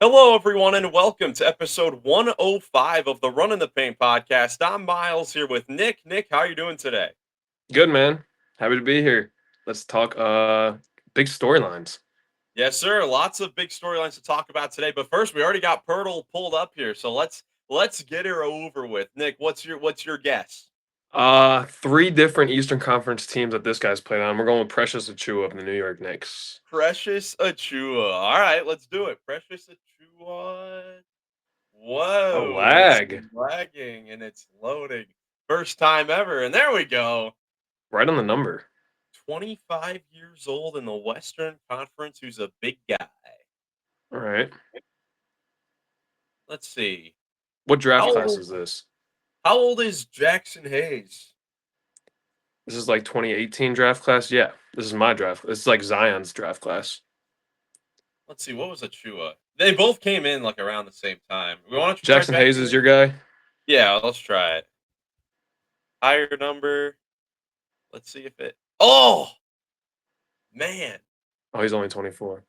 Hello, everyone, and welcome to episode 105 of the Runnin the Paint podcast. I'm Miles here with Nick. Nick, how are you doing today? Good, man. Happy to be here. Let's talk big storylines. Yes, sir. Lots of big storylines to talk about today. But first, we already got Pirtle pulled up here, so let's get her over with. Nick, what's your guess? Three different Eastern Conference teams that this guy's played on. We're going with Precious Achua of the New York Knicks. Precious Achua. All right, let's do it. Precious Achua. A Whoa, it's lag. lagging and it's loading. First time ever, and there we go. Right on the number. 25 years old in the Western Conference, who's a big guy. All right. Let's see. What How draft class old is this? how old is Jackson Hayes? This is like 2018 draft class? Yeah. This is my draft. This is like Zion's draft class. Let's see, what was Achua? They both came in like around the same time. Why don't you try Jackson Hayes Jackson is Hayes? your guy? Yeah, let's try it. Higher number. Let's see if it. Oh man. Oh, he's only 24.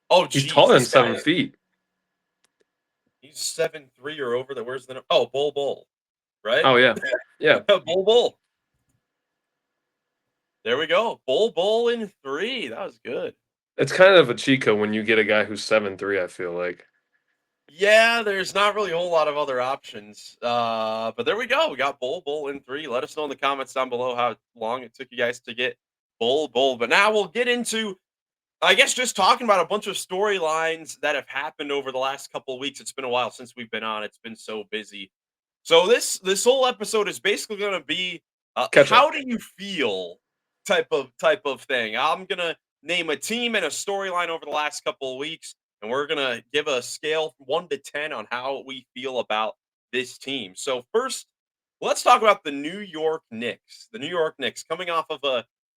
Oh He's geez, taller than this seven guy feet. he's 7'3" or over. That where's the oh Bull, right? Oh, yeah. Yeah. Bull. There we go. Bull in three. That was good. It's kind of a Chico when you get a guy who's 7'3", I feel like. Yeah, there's not really a whole lot of other options. But there we go. We got Bull in three. Let us know in the comments down below how long it took you guys to get Bull. But now we'll get into, I guess, just talking about a bunch of storylines that have happened over the last couple of weeks. It's been a while since we've been on. It's been so busy. So this whole episode is basically going to be Catch up. how do you feel type of thing. I'm gonna name a team and a storyline over the last couple of weeks, and we're gonna give a scale from 1 to 10 on how we feel about this team. So first, let's talk about the New York Knicks. The New York Knicks coming off of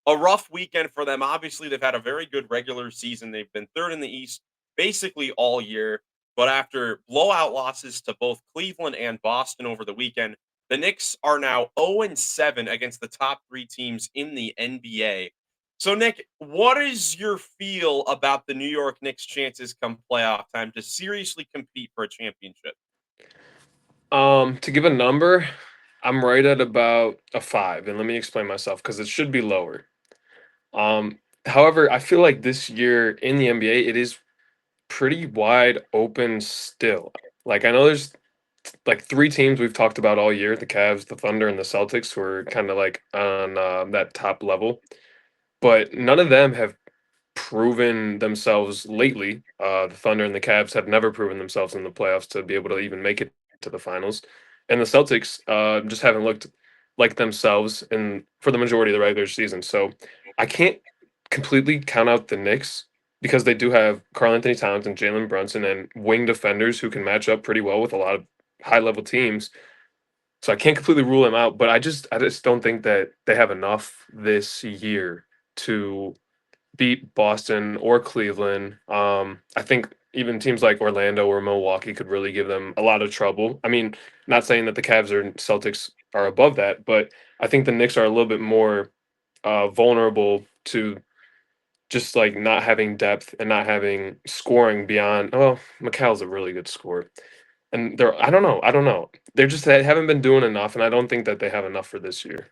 a rough weekend for them. Obviously, they've had a very good regular season. They've been third in the East basically all year. But after blowout losses to both Cleveland and Boston over the weekend, the Knicks are now 0-7 against the top three teams in the NBA. So, Nick, what is your feel about the New York Knicks' chances come playoff time to seriously compete for a championship? To give a number, I'm right at about a 5, and let me explain myself because it should be lower. However, I feel like this year in the NBA, it is pretty wide open still. Like I know there's like three teams we've talked about all year: the Cavs, the Thunder, and the Celtics, who are kind of like on that top level. But none of them have proven themselves lately. The Thunder and the Cavs have never proven themselves in the playoffs to be able to even make it to the finals, and the Celtics just haven't looked like themselves in for the majority of the regular season. So I can't completely count out the Knicks because they do have Karl Anthony Towns and Jalen Brunson and wing defenders who can match up pretty well with a lot of high level teams. So I can't completely rule them out, but I just don't think that they have enough this year to beat Boston or Cleveland. I think even teams like Orlando or Milwaukee could really give them a lot of trouble. I mean, not saying that the Cavs or Celtics are above that, but I think the Knicks are a little bit more vulnerable to just like not having depth and not having scoring beyond. Oh, McCall's a really good scorer, and they're I don't know. They haven't been doing enough, and I don't think that they have enough for this year.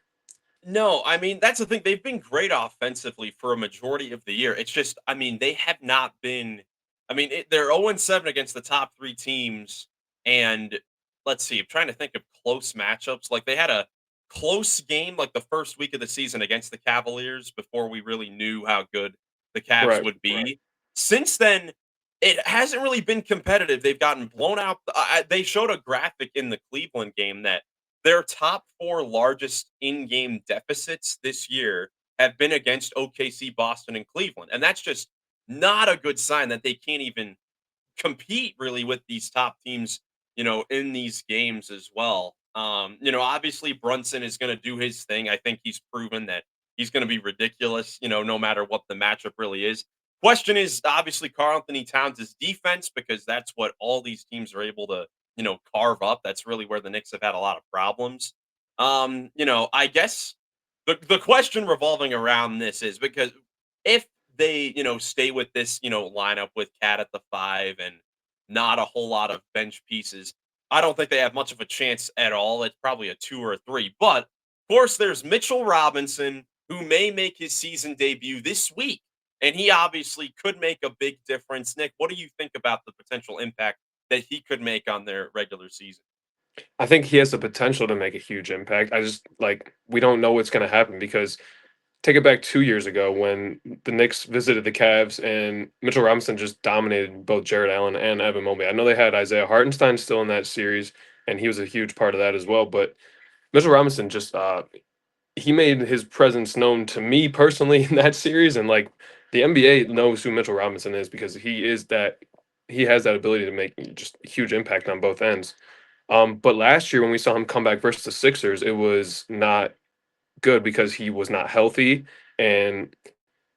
No, I mean, that's the thing. They've been great offensively for a majority of the year. It's just, I mean, they have not been. They're 0-7 against the top three teams. And let's see, I'm trying to think of close matchups. Like they had a close game like the first week of the season against the Cavaliers before we really knew how good the Cavs Right. would be. Since then, it hasn't really been competitive. They've gotten blown out. They showed a graphic in the Cleveland game that their top four largest in-game deficits this year have been against OKC, Boston, and Cleveland. And that's just not a good sign that they can't even compete really with these top teams, in these games as well. Obviously Brunson is going to do his thing. I think he's proven that he's going to be ridiculous, no matter what the matchup really is. Question is obviously Carl Anthony Towns' defense because that's what all these teams are able to, carve up. That's really where the Knicks have had a lot of problems. I guess the question revolving around this is because if they, stay with this, lineup with Cat at the five and not a whole lot of bench pieces. I don't think they have much of a chance at all. It's probably a 2 or a 3. But, of course, there's Mitchell Robinson, who may make his season debut this week, and he obviously could make a big difference. Nick, what do you think about the potential impact that he could make on their regular season? I think he has the potential to make a huge impact. I just like we don't know what's going to happen because take it back 2 years ago when the Knicks visited the Cavs and Mitchell Robinson just dominated both Jared Allen and Evan Mobley. I know they had Isaiah Hartenstein still in that series, and he was a huge part of that as well. But Mitchell Robinson just he made his presence known to me personally in that series, and like the NBA knows who Mitchell Robinson is because he has that ability to make just a huge impact on both ends. But last year when we saw him come back versus the Sixers, it was not good because he was not healthy and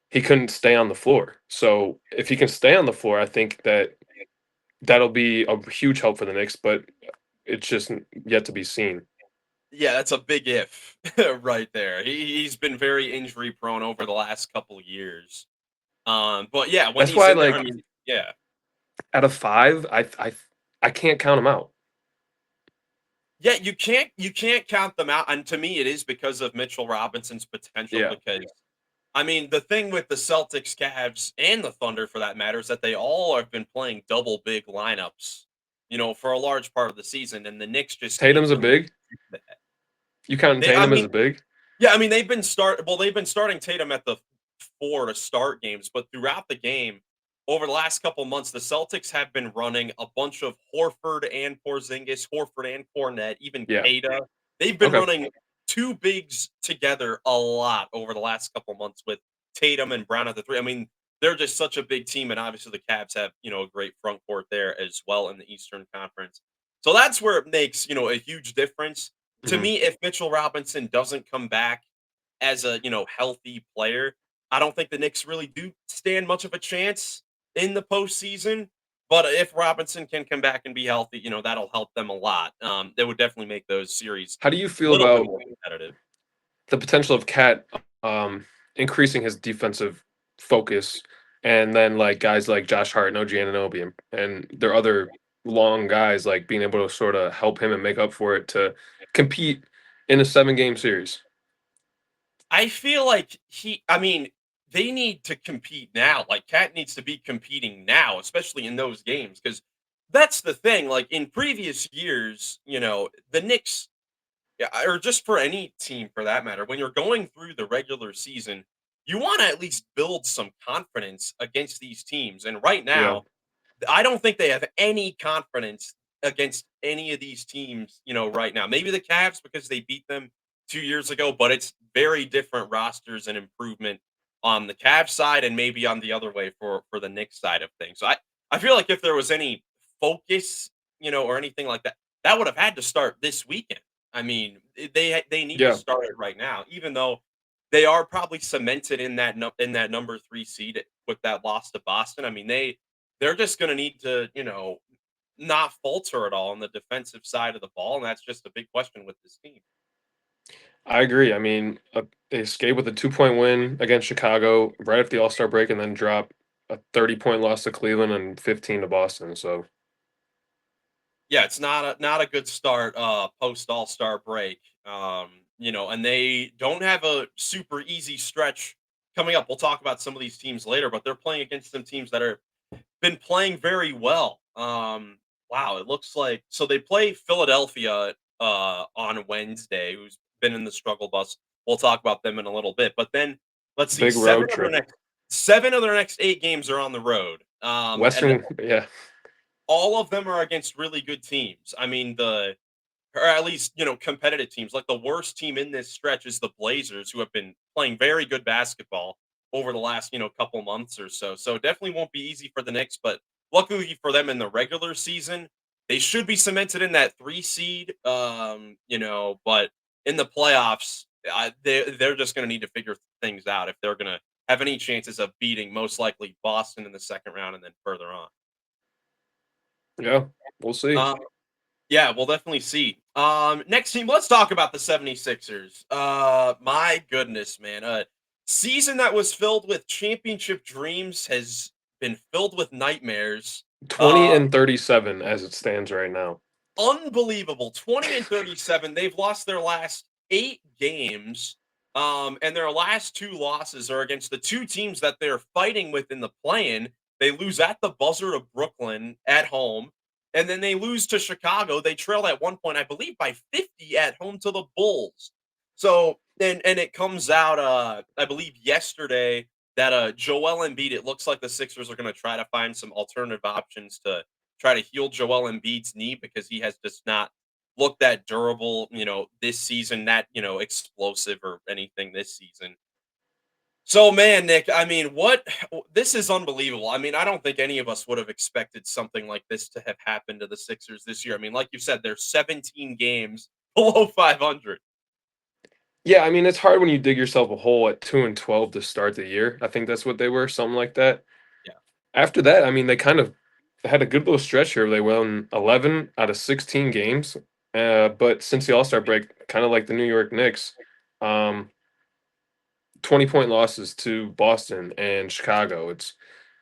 he couldn't stay on the floor. So if he can stay on the floor, I think that'll be a huge help for the Knicks, but it's just yet to be seen. Yeah, that's a big if right there. He's been very injury prone over the last couple years. But yeah, when That's he's why in there, I like mean, yeah. out of 5, I can't count him out. Yeah, you can't count them out, and to me, it is because of Mitchell Robinson's potential. Yeah. Because I mean, the thing with the Celtics, Cavs, and the Thunder, for that matter, is that they all have been playing double big lineups, for a large part of the season, and the Knicks just can't Tatum's a really big. do that. You count I Tatum as mean, a big? yeah, I mean, they've been starting Tatum at the 4 to start games, but throughout the game, over the last couple months, the Celtics have been running a bunch of Horford and Porzingis, Horford and Fournette, even Yeah. Kata. They've been Okay. running 2 bigs together a lot over the last couple months with Tatum and Brown at the 3. I mean, they're just such a big team, and obviously the Cavs have, a great front court there as well in the Eastern Conference. So that's where it makes, a huge difference. To Mhm. me, if Mitchell Robinson doesn't come back as a, healthy player, I don't think the Knicks really do stand much of a chance in the postseason. But if Robinson can come back and be healthy, that'll help them a lot. That would definitely make those series How do you a feel little bit about more competitive. the potential of Cat increasing his defensive focus, and then like guys like Josh Hart, no Giannobi, and their other long guys like being able to sort of help him and make up for it to compete in a 7 game series? I feel like I mean, they need to compete now. Like, Cat needs to be competing now, especially in those games, because that's the thing. Like, in previous years, the Knicks, yeah, or just for any team for that matter, when you're going through the regular season, you want to at least build some confidence against these teams. And right Yeah, now, I don't think they have any confidence against any of these teams, right now. Maybe the Cavs because they beat them 2 years ago, but it's very different rosters and improvement on the Cavs side and maybe on the other way for the Knicks side of things. So I feel like if there was any focus, or anything like that, that would have had to start this weekend. I mean, they need to yeah. start it right now, even though they are probably cemented in that in that number 3 seed with that loss to Boston. I mean, they're just going to need to, not falter at all on the defensive side of the ball, and that's just a big question with this team. I agree. I mean, they escaped with a 2 point win against Chicago right after the All Star break, and then drop a 30 point loss to Cleveland and 15 to Boston. So Yeah, it's not a good start post All-Star break. And they don't have a super easy stretch coming up. We'll talk about some of these teams later, but they're playing against some teams that are been playing very well. Wow, it looks like so they play Philadelphia on Wednesday, who's been in the struggle bus. We'll talk about them in a little bit. But then let's see, big road trip. 7 of their next 8 games are on the road. And Western, yeah, all of them are against really good teams. I mean, or at least, competitive teams. Like the worst team in this stretch is the Blazers, who have been playing very good basketball over the last, couple months or so. So it definitely won't be easy for the Knicks, but luckily for them in the regular season, they should be cemented in that 3 seed. But in the playoffs, they're just going to need to figure things out if they're going to have any chances of beating most likely Boston in the second round and then further on. yeah. We'll see. Um, Yeah, we'll definitely see. Next team, let's talk about the 76ers. My goodness, man. A season that was filled with championship dreams has been filled with nightmares. 20 Uh, and 37 as it stands right now. Unbelievable. 20 and 37. They've lost their last 8 games. And their last 2 losses are against the 2 teams that they're fighting with in the play-in. They lose at the buzzer to Brooklyn at home, and then they lose to Chicago. They trailed at one point, I believe, by 50 at home to the Bulls. So, and it comes out, I believe yesterday that Joel Embiid. It looks like the Sixers are going to try to find some alternative options to try to heal Joel Embiid's knee because he has just not looked that durable, this season, that, explosive or anything this season. So, man, Nick, I mean, this is unbelievable. I mean, I don't think any of us would have expected something like this to have happened to the Sixers this year. I mean, like you said, they're 17 games below 500. Yeah, I mean, it's hard when you dig yourself a hole at 2 and 12 to start the year. I think that's what they were, something like that. Yeah. After that, I mean, they kind of had a good little stretch here. They won 11 out of 16 games. But since the All-Star break, kind of like the New York Knicks, um, 20-point losses to Boston and Chicago. It's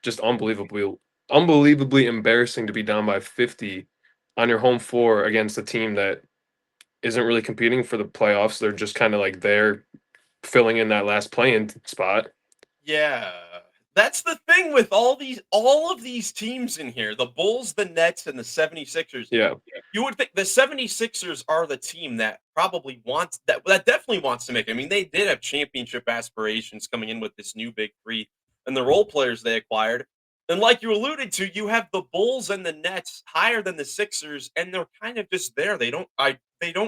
just unbelievably embarrassing to be down by 50 on your home floor against a team that isn't really competing for the playoffs. They're just kind of like there filling in that last play-in spot. Yeah. That's the thing with all of these teams in here, the Bulls, the Nets, and the 76ers. Yeah, You would think the 76ers are the team that probably wants that definitely wants to make it. I mean, they did have championship aspirations coming in with this new big three and the role players they acquired. And like you alluded to, you have the Bulls and the Nets higher than the Sixers, and they're kind of just there. They don't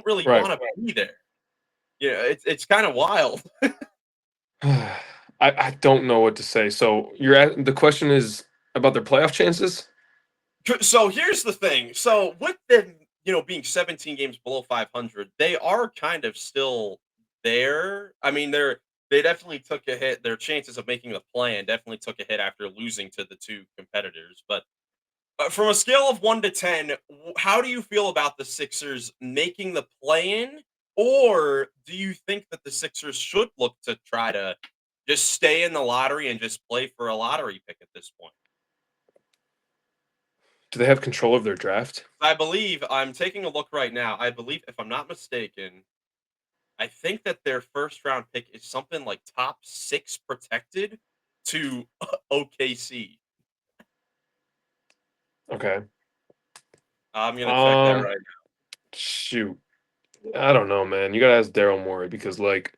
really right. want to be there. Yeah, it's kind of wild. I don't know what to say. So the question is about their playoff chances? So here's the thing. So with them, being 17 games below 500, they are kind of still there. I mean, they definitely took a hit. Their chances of making the play-in definitely took a hit after losing to the two competitors. But from a scale of 1 to 10, how do you feel about the Sixers making the play-in, or do you think that the Sixers should look to try to just stay in the lottery and just play for a lottery pick at this point? Do they have control of their draft? I believe I'm taking a look right now. I believe, if I'm not mistaken, I think that their first round pick is something like top 6 protected to OKC. Okay. I'm gonna check that Um, right shoot. I don't know, man. You gotta ask Daryl Morey because, like,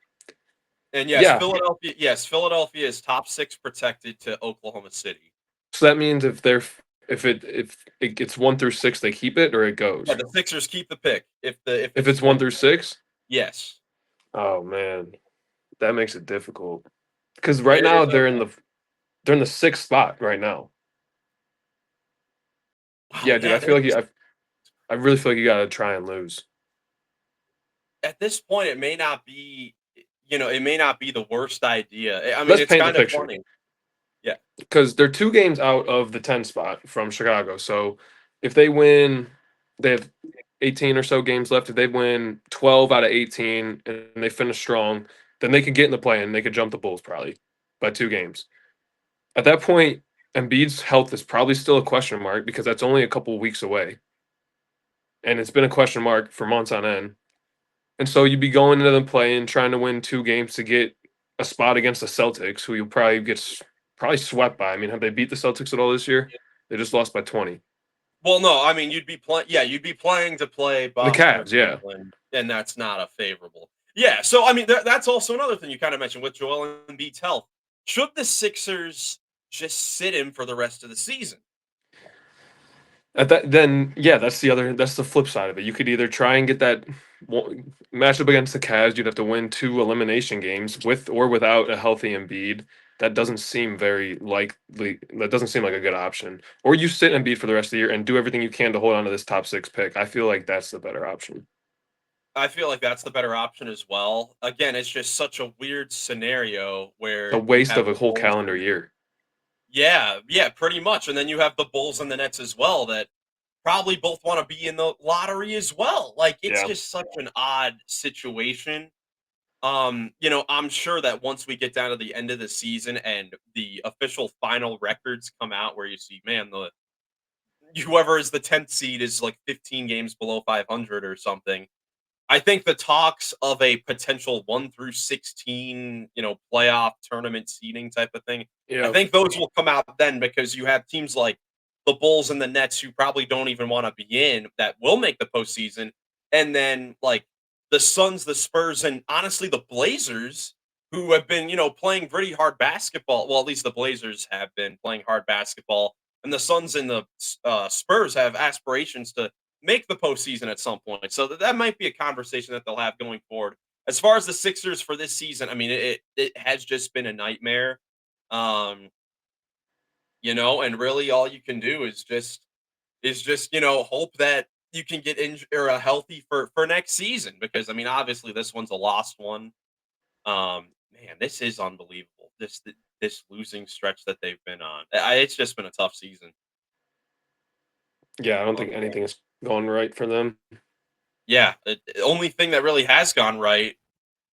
now. And yeah. Philadelphia is top 6 protected to Oklahoma City. So that means if it gets 1 through 6, they keep it or it Yeah, goes. the Sixers keep the pick if If it's it's 1 1 through 6, Yes. oh man, that makes it difficult. Because right There now is a they're in the sixth spot right now. wow, Yeah, dude. yeah, there's I really feel like you gotta try and lose at this point, it may not be the worst idea. I mean, let's it's paint the kind of picture. funny. Yeah. Because they're 2 games out of the 10 spot from Chicago. So if they win, they have 18 or so games left. If they win 12 out of 18 and they finish strong, then they could get in the play and they could jump the Bulls probably by 2 games. At that point, Embiid's health is probably still a question mark because that's only a couple of weeks away. And it's been a question mark for months on end. And so you'd be going into the play and trying to win 2 games to get a spot against the Celtics, who you'll probably probably swept by. I mean, have they beat the Celtics at all this year? They just lost by 20. Well, no, I mean, you'd be playing to play The Boston or Cavs, yeah. Cleveland, and that's not a favorable. Yeah, so I mean, that's also another thing you kind of mentioned with Joel Embiid's health. Should the Sixers just sit him for the rest of the season? At that, then yeah, that's the flip side of it. You could either try and get that matchup against the Cavs. You'd have to win 2 elimination games with or without a healthy Embiid. That doesn't seem very likely. That doesn't seem like a good option. Or you sit Yeah, Embiid for the rest of the year and do everything you can to hold on to this top 6 pick. I feel like that's the better option. I feel like that's the better option as well. Again, it's just such a weird scenario A where you waste have of a the whole Bulls calendar and year. yeah, pretty much, and then you have the Bulls and the Nets as well that probably both want to be in the lottery as well. Like it's Yeah. just such an odd situation. I'm sure that once we get down to the end of the season and the official final records come out where you see, man, whoever is the 10th seed is like 15 games below 500 or something. I think the talks of a potential 1 through 16, playoff tournament seeding type of thing, I Yeah. think those will come out then because you have teams like the Bulls and the Nets who probably don't even want to be in that will make the postseason. And then like the Suns, the Spurs, and honestly the Blazers, who have been, playing pretty hard basketball. Well, at least the Blazers have been playing hard basketball. And the Suns and the Spurs have aspirations to make the postseason at some point. So that might be a conversation that they'll have going forward. As far as the Sixers for this season, I mean, it has just been a nightmare. Um, and really all you can do is just hope that you can get injured or healthy for next season because I mean, obviously this one's a lost one. Man, this is unbelievable. This losing stretch that they've been on. It's just been a tough season. Yeah, I don't But think anything is going right for them. yeah, the only thing that really has gone right.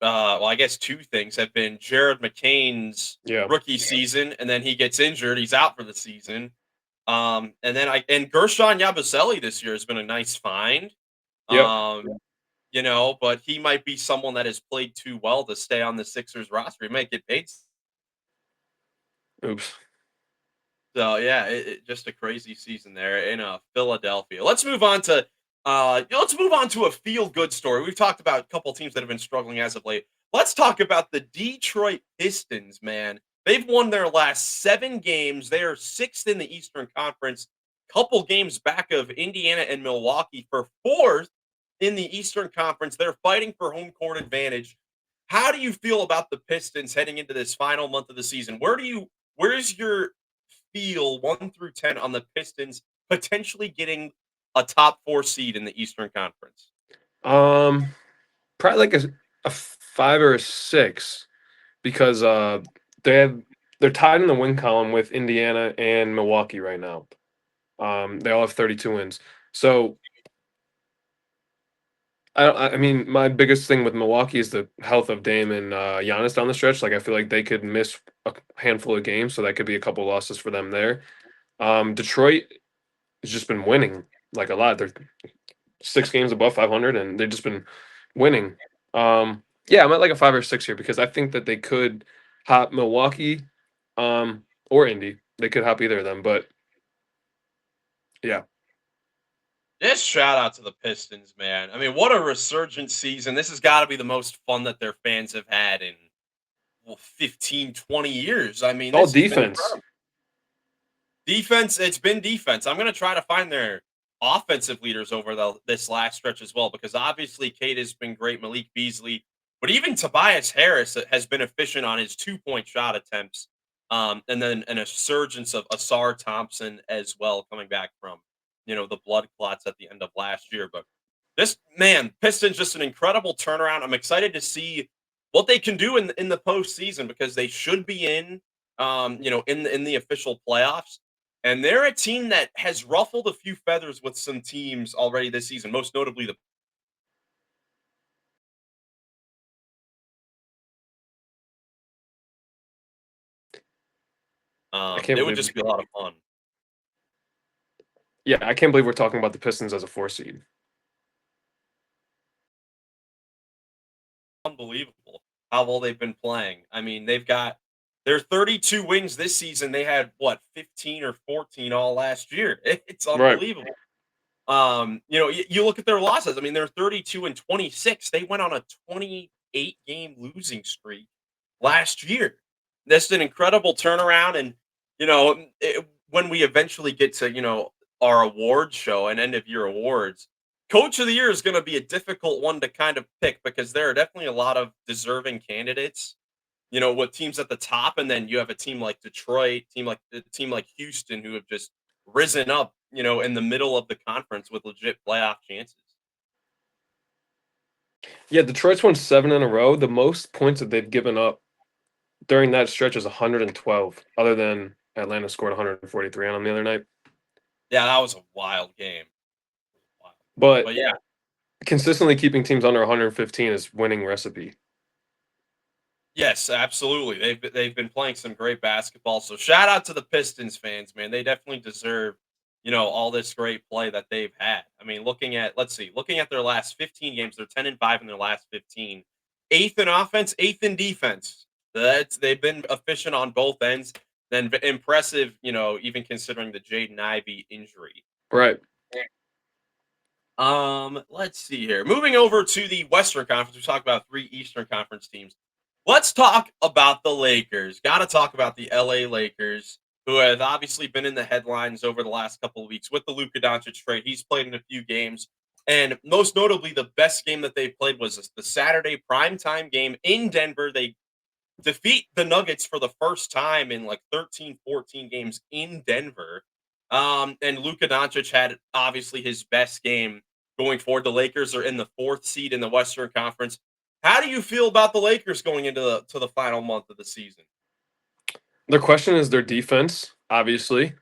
Well, I guess 2 things have been Jared McCain's Yeah. rookie season, and then he gets injured, he's out for the season. And then Gershon Yabusele this year has been a nice find. Yep. Um, but he might be someone that has played too well to stay on the Sixers roster. He might get paid. Oops. So yeah, just a crazy season there in Philadelphia. Let's move on to a feel good story. We've talked about a couple teams that have been struggling as of late. Let's talk about the Detroit Pistons, man. They've won their last 7 games. They are sixth in the Eastern Conference, couple games back of Indiana and Milwaukee for fourth in the Eastern Conference. They're fighting for home court advantage. How do you feel about the Pistons heading into this final month of the season? Where's your feel 1 through 10 on the Pistons potentially getting a top 4 seed in the Eastern Conference? Um, Probably like a 5 or a 6 because they have they're tied in the win column with Indiana and Milwaukee right now. They all have 32 wins. So I mean, my biggest thing with Milwaukee is the health of Dame and Giannis down the stretch. Like I feel like they could miss a handful of games, so that could be a couple losses for them there. Detroit has just been winning like a lot. They're 6 games above 500, and they've just been winning. Yeah, I'm at like a 5 or 6 here because I think that they could hop Milwaukee, or Indy. They could hop either of them, but yeah. Just shout out to the Pistons, man. I mean, what a resurgent season. This has got to be the most fun that their fans have had in 15, 20 years. I mean, All this has been defense. incredible. Defense, it's been defense. I'm going to try to find their offensive leaders over this last stretch as well, because obviously Kate has been great, Malik Beasley, but even Tobias Harris has been efficient on his 2-point shot attempts. And then an resurgence of Asar Thompson as well, coming back from, the blood clots at the end of last year. But this man, Pistons, just an incredible turnaround. I'm excited to see what they can do in the postseason because they should be in the official playoffs. And they're a team that has ruffled a few feathers with some teams already this season, most notably the I can't it would believe. just be a lot of fun. Yeah, I can't believe we're talking about the Pistons as a 4 seed. Unbelievable how well they've been playing. I mean, they've got their 32 wins this season. They had what 15 or 14 all last year. It's Right. unbelievable. You look at their losses. I mean, they're 32 and 26. They went on a 28-game losing streak last year. That's an incredible turnaround. And when we eventually get to our awards show and end of year awards, Coach of the Year is going to be a difficult one to kind of pick because there are definitely a lot of deserving candidates. With teams at the top, and then you have a team like Detroit, team like Houston, who have just risen up, in the middle of the conference with legit playoff chances. Yeah, Detroit's won 7 in a row. The most points that they've given up during that stretch is 112, other than Atlanta scored 143 on them the other night. Yeah, that was a wild game. Wild. But But yeah, consistently keeping teams under 115 is winning recipe. yes, absolutely. They've been playing some great basketball. So shout out to the Pistons fans, man. They definitely deserve, all this great play that they've had. I mean, looking at their last 15 games, they're 10-5 in their last 15. Eighth in offense, eighth in defense. They've been efficient on both ends. Then impressive, even considering the Jaden Ivey injury. Right. Let's see here. Moving over to the Western Conference, we talked about three Eastern Conference teams. Let's talk about the Lakers. Got to talk about the LA Lakers, who have obviously been in the headlines over the last couple of weeks with the Luka Doncic trade. He's played in a few games, and most notably, the best game that they played was the Saturday primetime game in Denver. They defeat the Nuggets for the first time in like 13, 14 games in Denver. And Luka Doncic had obviously his best game going forward. The Lakers are in the fourth seed in the Western Conference. How do you feel about the Lakers going into the final month of the season? Their question is their defense, obviously.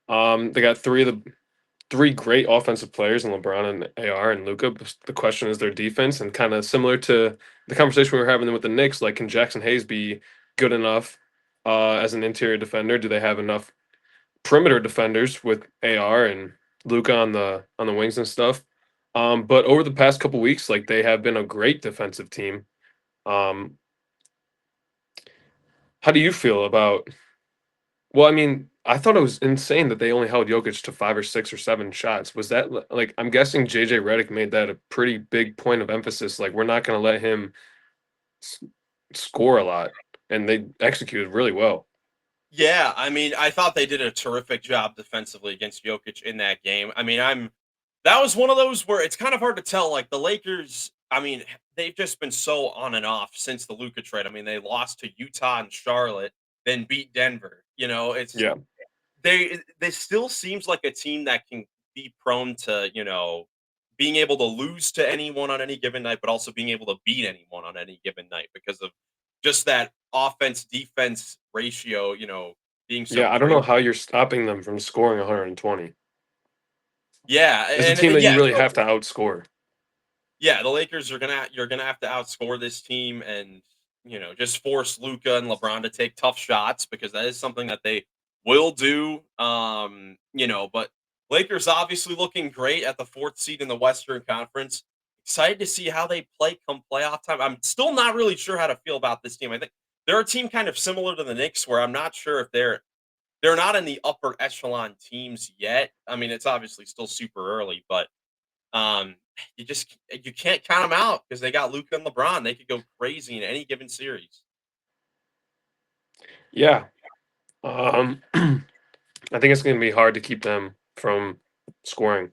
They got three great offensive players in LeBron and AR and Luca. The question is their defense, and kind of similar to the conversation we were having with the Knicks, like can Jackson Hayes be good enough as an interior defender? Do they have enough perimeter defenders with AR and Luca on the wings and stuff? But over the past couple weeks, like they have been a great defensive team. Um, how do you feel about well, I mean, I thought it was insane that they only held Jokic to 5 or 6 or 7 shots. Was that like I'm guessing JJ Redick made that a pretty big point of emphasis. Like we're not going to let him s- score a lot, and they executed really well. Yeah, I mean, I thought they did a terrific job defensively against Jokic in that game. I mean, that was one of those where it's kind of hard to tell. Like the Lakers, I mean, they've just been so on and off since the Luka trade. I mean, they lost to Utah and Charlotte, then beat Denver. It's Yeah, they still seems like a team that can be prone to, being able to lose to anyone on any given night, but also being able to beat anyone on any given night because of just that offense defense ratio, being so yeah. I don't know crazy. how you're stopping them from scoring 120. Yeah, It's a and, team and that you yeah, really so have to outscore. yeah, the Lakers you're gonna have to outscore this team and just force Luca and LeBron to take tough shots because that is something that they will do. But Lakers obviously looking great at the fourth seed in the Western Conference. Excited to see how they play come playoff time. I'm still not really sure how to feel about this team. I think they're a team kind of similar to the Knicks, where I'm not sure if they're not in the upper echelon teams yet. I mean, it's obviously still super early, but um, you can't count them out because they got Luka and LeBron. They could go crazy in any given series. Yeah, I think it's going to be hard to keep them from scoring.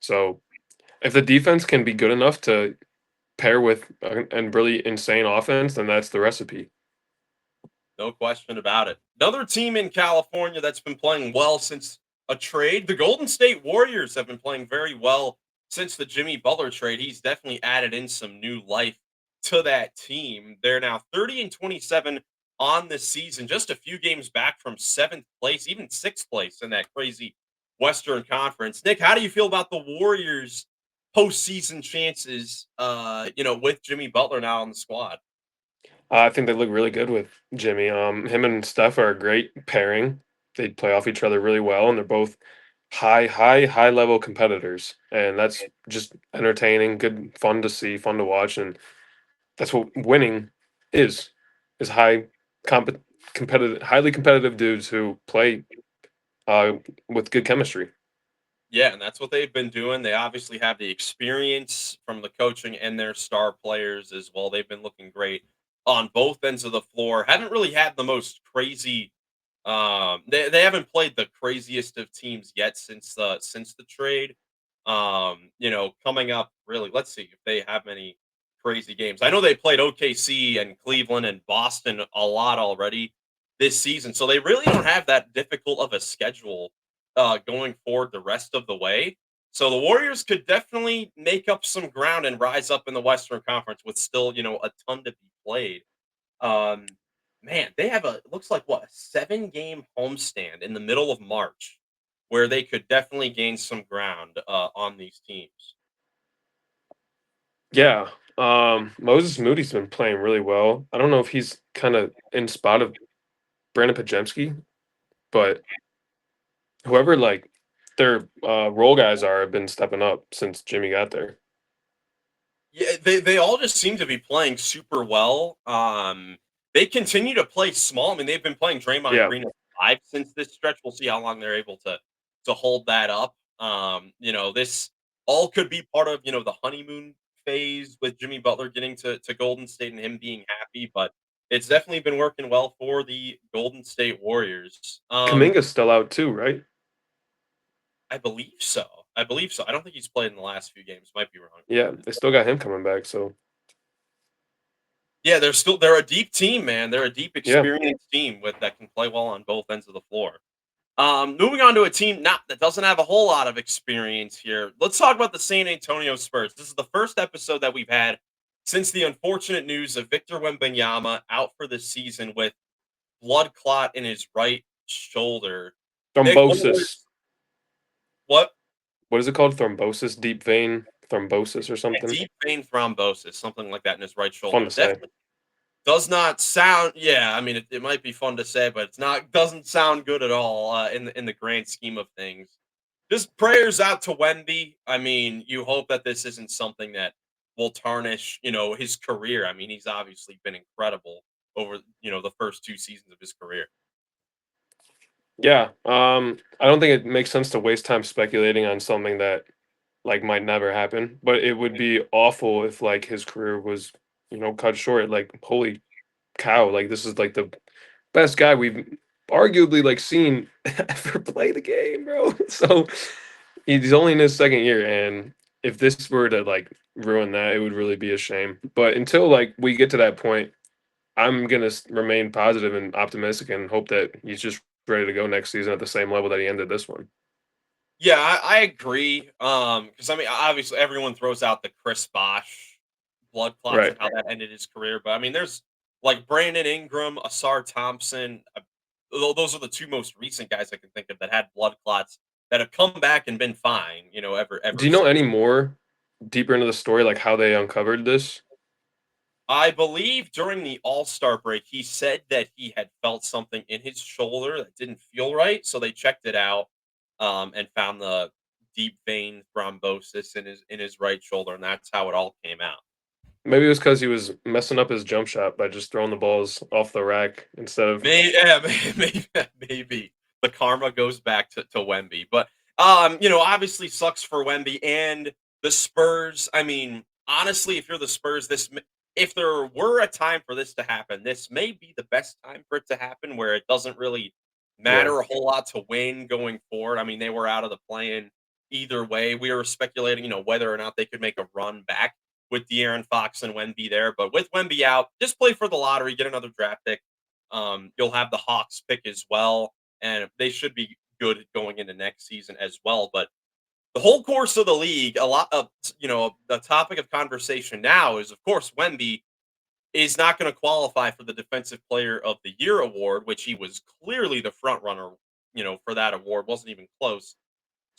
So if the defense can be good enough to pair with a really insane offense, then that's the recipe. No question about it. Another team in California that's been playing well since a trade, the Golden State Warriors have been playing very well since the Jimmy Butler trade. He's definitely added in some new life to that team. They're now 30 and 27 on the season, just a few games back from seventh place, even sixth place in that crazy Western Conference. Nick, how do you feel about the Warriors postseason chances with Jimmy Butler now on the squad? I think they look really good with Jimmy. Him and Steph are a great pairing. They play off each other really well, and they're both high level competitors, and that's just entertaining, good, fun to see, fun to watch, and that's what winning is is comp- highly competitive dudes who play uh, with good chemistry. Yeah, and that's what they've been doing. They obviously have the experience from the coaching and their star players as well. They've been looking great on both ends of the floor. Haven't really had the most crazy they haven't played the craziest of teams yet since the trade. Coming up really, let's see if they have any crazy games. I know they played OKC and Cleveland and Boston a lot already this season. So they really don't have that difficult of a schedule going forward the rest of the way. So the Warriors could definitely make up some ground and rise up in the Western Conference with still, a ton to be played. Um, Man, they have it looks like what, a 7-game homestand in the middle of March where they could definitely gain some ground on these teams. Yeah, Moses Moody's been playing really well. I don't know if he's kind of in spot of Brandon Pajemski, but whoever like their role guys are have been stepping up since Jimmy got there. Yeah, they all just seem to be playing super well. They continue to play small. I mean, they've been playing Draymond Yeah, Green at 5 since this stretch. We'll see how long they're able to hold that up. This all could be part of, the honeymoon phase with Jimmy Butler getting to Golden State and him being happy, but it's definitely been working well for the Golden State Warriors. Kaminga's still out too, right? I believe so. I believe so. I don't think he's played in the last few games. Might be wrong. Yeah, they still got him coming back. So Yeah, they're a deep team, man. They're a deep, yeah, experienced team with that can play well on both ends of the floor. Moving on to a team not that doesn't have a whole lot of experience here. Let's talk about the San Antonio Spurs. This is the first episode that we've had since the unfortunate news of Victor Wembanyama out for the season with blood clot in his right shoulder. Nick, thrombosis. what What is it called? Thrombosis, deep vein thrombosis or something. deep vein thrombosis, something like that in his right Fun shoulder. to say. Definitely does not sound, yeah, I mean, it might be fun to say, but it's not doesn't sound good at all, in the grand scheme of things. Just prayers out to Wemby. I mean, you hope that this isn't something that will tarnish, his career. I mean, he's obviously been incredible over, the first 2 seasons of his career. Yeah, I don't think it makes sense to waste time speculating on something that like might never happen. But it would be awful if like his career was, cut short. Like holy cow, like this is like the best guy we've arguably like seen ever play the game, bro. So he's only in his second year, and if this were to like ruin that, it would really be a shame. But until like we get to that point, I'm gonna remain positive and optimistic and hope that he's just ready to go next season at the same level that he ended this one. Yeah, I agree. Because I mean, obviously, everyone throws out the Chris Bosh blood clots Right. and how that ended his career, but I mean, there's like Brandon Ingram, Asar Thompson. Those are the two most recent guys I can think of that had blood clots that have come back and been fine. Do Ever you know since. any more deeper into the story, like how they uncovered this? I believe during the All-Star break, he said that he had felt something in his shoulder that didn't feel right, so they checked it out, and found the deep vein thrombosis in his right shoulder, and that's how it all came out. Maybe it was because he was messing up his jump shot by just throwing the balls off the rack instead of. Yeah, maybe the karma goes back to Wemby, but obviously sucks for Wemby and the Spurs. I mean, honestly, if you're the Spurs, if there were a time for this to happen, this may be the best time for it to happen, where it doesn't really Yeah. matter a whole lot to win going forward. I mean, they were out of the play-in either way. We were speculating, whether or not they could make a run back with De'Aaron Fox and Wemby there, but with Wemby out, just play for the lottery, get another draft pick. You'll have the Hawks pick as well, and they should be good going into next season as well. But the whole course of the league, a lot of the topic of conversation now is, of course, Wemby is not going to qualify for the Defensive Player of the Year award, which he was clearly the front runner, for that award. Wasn't even close.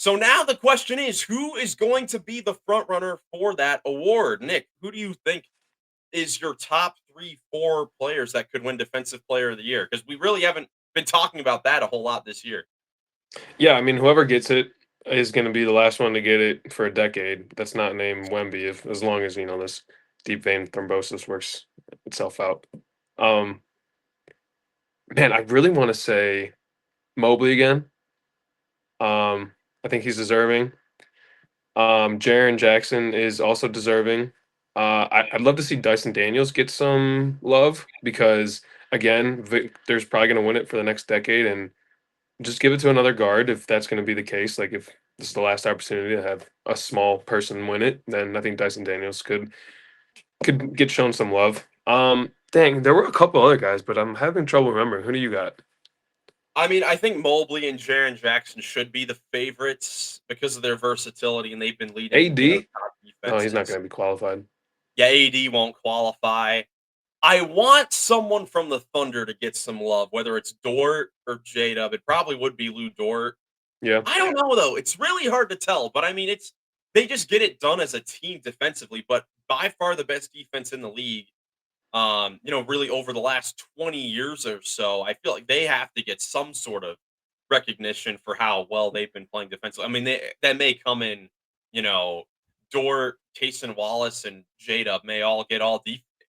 So now the question is, who is going to be the front runner for that award? Nick, who do you think is your top 3, 4 players that could win Defensive Player of the Year? Because we really haven't been talking about that a whole lot this year. Yeah, I mean, whoever gets it is going to be the last one to get it for a decade. That's not named Wemby, if as long as this deep vein thrombosis works itself out. Um, Man, I really want to say Mobley again. I think he's deserving. Jaren Jackson is also deserving. I'd love to see Dyson Daniels get some love because, again, Victor's probably going to win it for the next decade, and just give it to another guard if that's going to be the case. Like if this is the last opportunity to have a small person win it, then I think Dyson Daniels could get shown some love. Dang, there were a couple other guys, but I'm having trouble remembering. Who do you got? I mean, I think Mobley and Jaren Jackson should be the favorites because of their versatility, and they've been leading, AD? top Oh, he's not defenses. going to be qualified. Yeah, AD won't qualify. I want someone from the Thunder to get some love, whether it's Dort or J-Dub. It probably would be Lou Dort. Yeah. I don't know though. It's really hard to tell, but I mean, they just get it done as a team defensively, but by far the best defense in the league. Really over the last 20 years or so, I feel like they have to get some sort of recognition for how well they've been playing defensively. I mean, that may come in, you know, Dort, Tayson Wallace, and J-Dub may all get all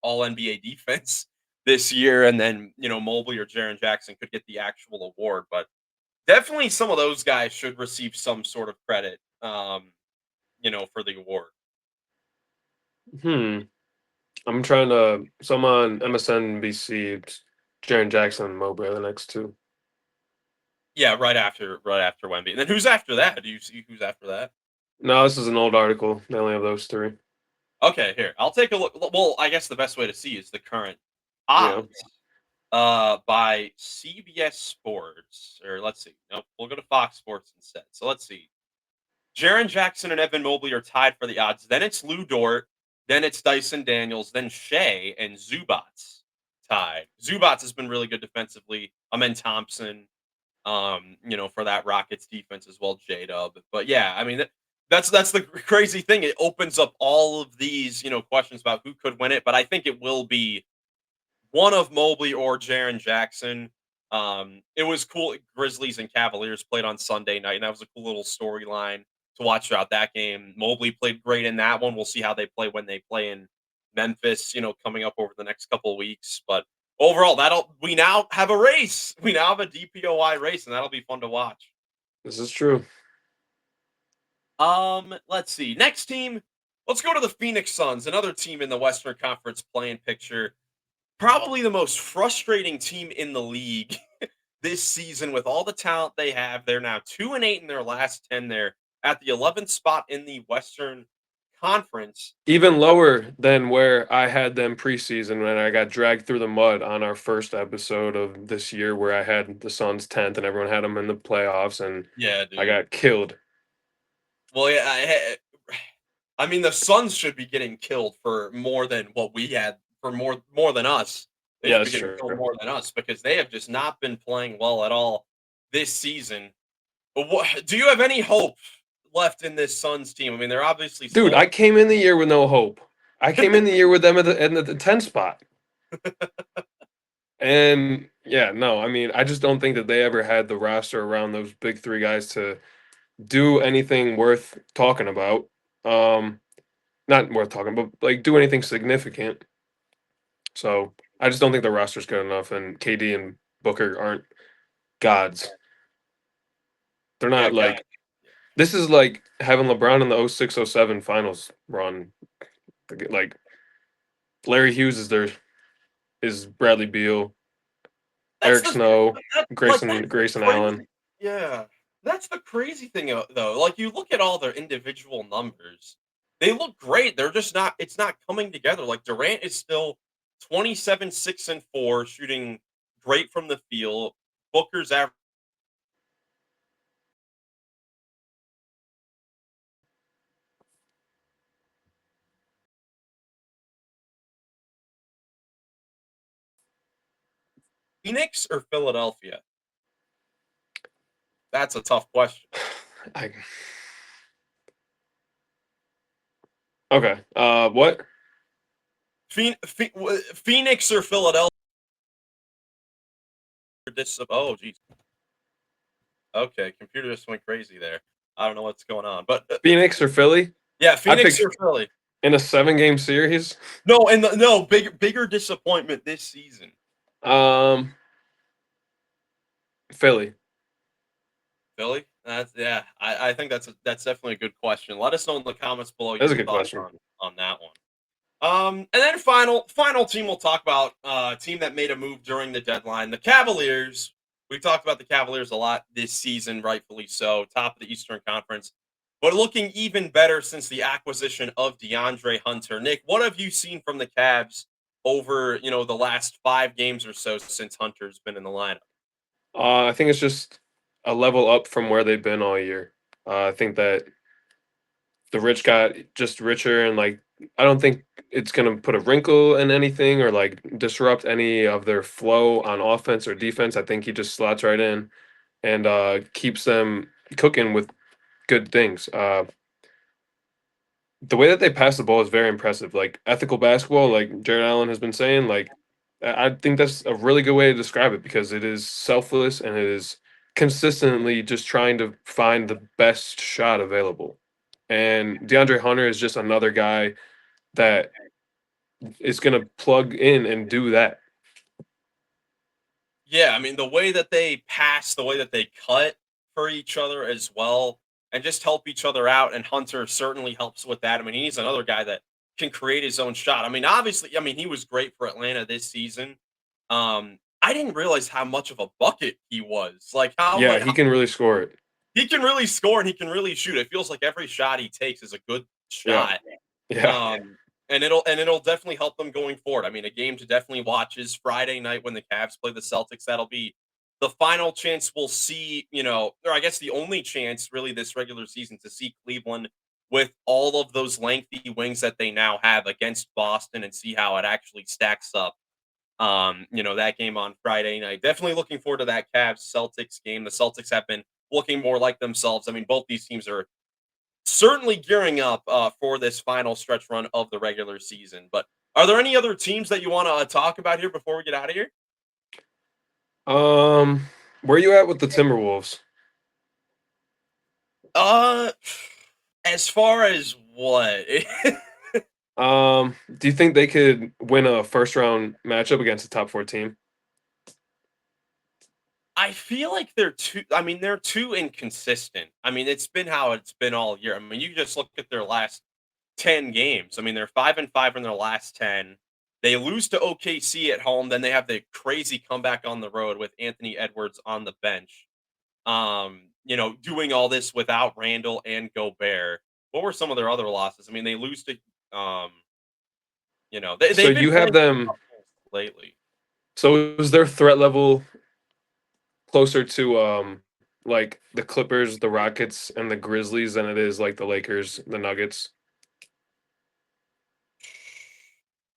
NBA defense this year, and then Mobley or Jaren Jackson could get the actual award. But definitely, some of those guys should receive some sort of credit, for the award. Hmm. I'm trying to. So I'm on MSNBC. It's Jaren Jackson and Mobley are the next two. Yeah, right after Wemby. And then who's after that? Do you see who's after that? No, this is an old article. They only have those three. Okay, here. I'll take a look. Well, I guess the best way to see is the current Yeah. odds by CBS Sports. Or let's see. Nope, we'll go to Fox Sports instead. So let's see. Jaren Jackson and Evan Mobley are tied for the odds. Then it's Lou Dort. Then it's Dyson Daniels. Then Shea and Zubats tied. Zubats has been really good defensively. Amen Thompson, for that Rockets defense as well, J Dub. But yeah, I mean that's the crazy thing. It opens up all of these, questions about who could win it. But I think it will be one of Mobley or Jaren Jackson. It was cool. Grizzlies and Cavaliers played on Sunday night, and that was a cool little storyline to watch throughout that game. Mobley played great in that one. We'll see how they play when they play in Memphis, coming up over the next couple of weeks. But overall, we now have a race. We now have a DPOI race, and that'll be fun to watch. This is true. Let's see. Next team, let's go to the Phoenix Suns, another team in the Western Conference playing picture. Probably the most frustrating team in the league this season with all the talent they have. They're now 2-8 in their last 10. They're at the 11th spot in the Western Conference. Even lower than where I had them preseason when I got dragged through the mud on our first episode of this year, where I had the Suns 10th and everyone had them in the playoffs, and Yeah, dude. I got killed. Well, yeah, I mean, the Suns should be getting killed for more than what we had, for more than us. They Yeah, should be that's getting true. killed more than us because they have just not been playing well at all this season. But do you have any hope left in this Suns team? I mean, they're obviously Dude, still. I came in the year with no hope. I came in the year with them at the 10 spot. And yeah, no, I mean, I just don't think that they ever had the roster around those big three guys to do anything worth talking about. Not worth talking, but like do anything significant. So I just don't think the roster's good enough, and KD and Booker aren't gods. They're Yeah, not like this is like having LeBron in the 06-07 finals run. Like Larry Hughes is Bradley Beal, that's Eric the Snow, that's the Grayson crazy. Allen. Yeah, that's the crazy thing though. Like you look at all their individual numbers, they look great. They're just not. It's not coming together. Like Durant is still 27, 6 and 4, shooting great from the field. Booker's average. Phoenix or Philadelphia? That's a tough question. I okay. What? Phoenix or Philadelphia? Oh, geez. Okay, computer just went crazy there. I don't know what's going on, but Phoenix or Philly? yeah, I Phoenix picked or Philly. in a 7-game series. No, bigger disappointment this season. Um, Philly. Philly? Yeah. I think that's definitely a good question. Let us know in the comments below That's a your good thoughts question. on that one. And then final team we'll talk about, team that made a move during the deadline, the Cavaliers. We talked about the Cavaliers a lot this season, rightfully so, top of the Eastern Conference, but looking even better since the acquisition of DeAndre Hunter. Nick, what have you seen from the Cavs over, the last 5 games or so since Hunter's been in the lineup? I think it's just a level up from where they've been all year. I think that the rich got just richer, and like I don't think it's gonna put a wrinkle in anything or like disrupt any of their flow on offense or defense. I think he just slots right in and keeps them cooking with good things. The way that they pass the ball is very impressive. Like ethical basketball, like Jared Allen has been saying. Like I think that's a really good way to describe it because it is selfless and it is consistently just trying to find the best shot available. And DeAndre Hunter is just another guy that is going to plug in and do that. Yeah, I mean, the way that they pass, the way that they cut for each other as well, and just help each other out, and Hunter certainly helps with that. I mean, he's another guy that can create his own shot. I mean, obviously, I mean, he was great for Atlanta this season. I didn't realize how much of a bucket he was. Like Yeah, he can really score it. he can really score and he can really shoot. It feels like every shot he takes is a good Yeah. shot. Yeah. And it'll definitely help them going forward. I mean, a game to definitely watch is Friday night when the Cavs play the Celtics. That'll be the final chance we'll see, or I guess the only chance really this regular season to see Cleveland with all of those lengthy wings that they now have against Boston and see how it actually stacks up. That game on Friday night. Definitely looking forward to that Cavs Celtics game. The Celtics have been looking more like themselves. I mean, both these teams are certainly gearing up for this final stretch run of the regular season. But are there any other teams that you want to talk about here before we get out of here? Um, where you at with the Timberwolves? Uh, as far as what? Do you think they could win a first round matchup against a top 4 team? I feel like they're too inconsistent. I mean, it's been how it's been all year. I mean, you just look at their last 10 games. I mean, they're 5-5 in their last 10. They lose to OKC at home, then they have the crazy comeback on the road with Anthony Edwards on the bench. Doing all this without Randall and Gobert. What were some of their other losses? I mean, they lose to um, So they've been you have playing them. lately. So is their threat level closer to like the Clippers, the Rockets, and the Grizzlies than it is like the Lakers, the Nuggets?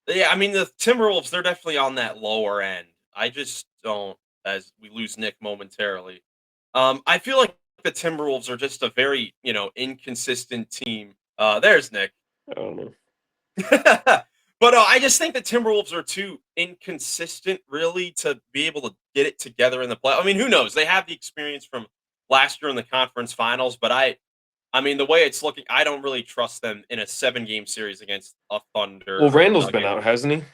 Yeah, I mean the Timberwolves, they're definitely on that lower end. I just don't as we lose Nick momentarily. I feel like the Timberwolves are just a very, inconsistent team. There's Nick. I don't know. But I just think the Timberwolves are too inconsistent, really, to be able to get it together in the play. I mean, who knows? They have the experience from last year in the conference finals, but I mean, the way it's looking, I don't really trust them in a 7-game series against a Thunder Well, or a Randall's been Nugget. out, hasn't he?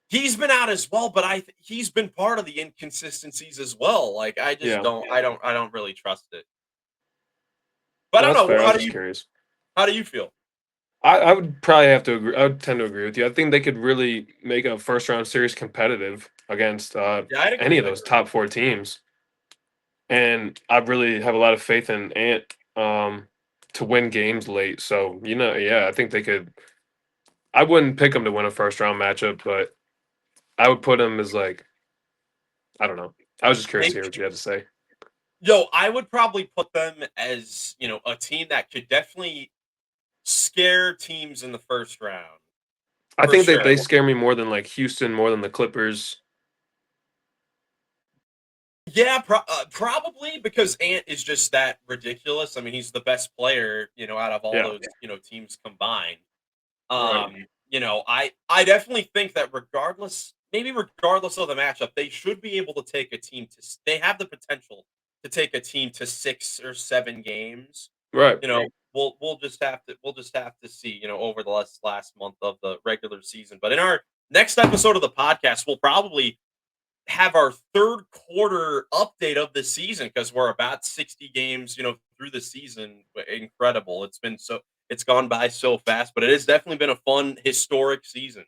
He's been out as well, but he's been part of the inconsistencies as well. Like I just Yeah. don't really trust it. But No, I that's don't fair. know. I was How do just you curious. how do you feel? I would probably have to agree. I would tend to agree with you. I think they could really make a first round series competitive against Yeah, I'd any agree. of I those agree. top 4 teams. And I really have a lot of faith in Ant to win games late. So, yeah, I think they could. I wouldn't pick them to win a first round matchup, but I would put them as like, I don't know. I was just curious to Maybe hear what you had to say. I would probably put them as, a team that could definitely scare teams in the first round I for think that sure. they scare me more than like Houston, more than the Clippers. Yeah, probably because Ant is just that ridiculous. I mean, he's the best player, out of all Yeah, those, teams combined. right. I definitely think that regardless of the matchup, they should be able to take a team they have the potential to take a team to 6 or 7 games. Right. You know, we'll just have to see, over the last month of the regular season. But in our next episode of the podcast, we'll probably have our third quarter update of the season because we're about 60 games, through the season. Incredible. It's gone by so fast, but it has definitely been a fun, historic season.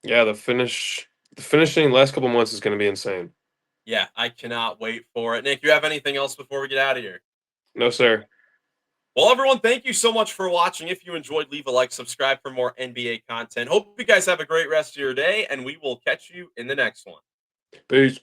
Yeah, the finishing last couple months is going to be insane. Yeah, I cannot wait for it. Nick, you have anything else before we get out of here? No, sir. Well, everyone, thank you so much for watching. If you enjoyed, leave a like, subscribe for more NBA content. Hope you guys have a great rest of your day, and we will catch you in the next one. Peace.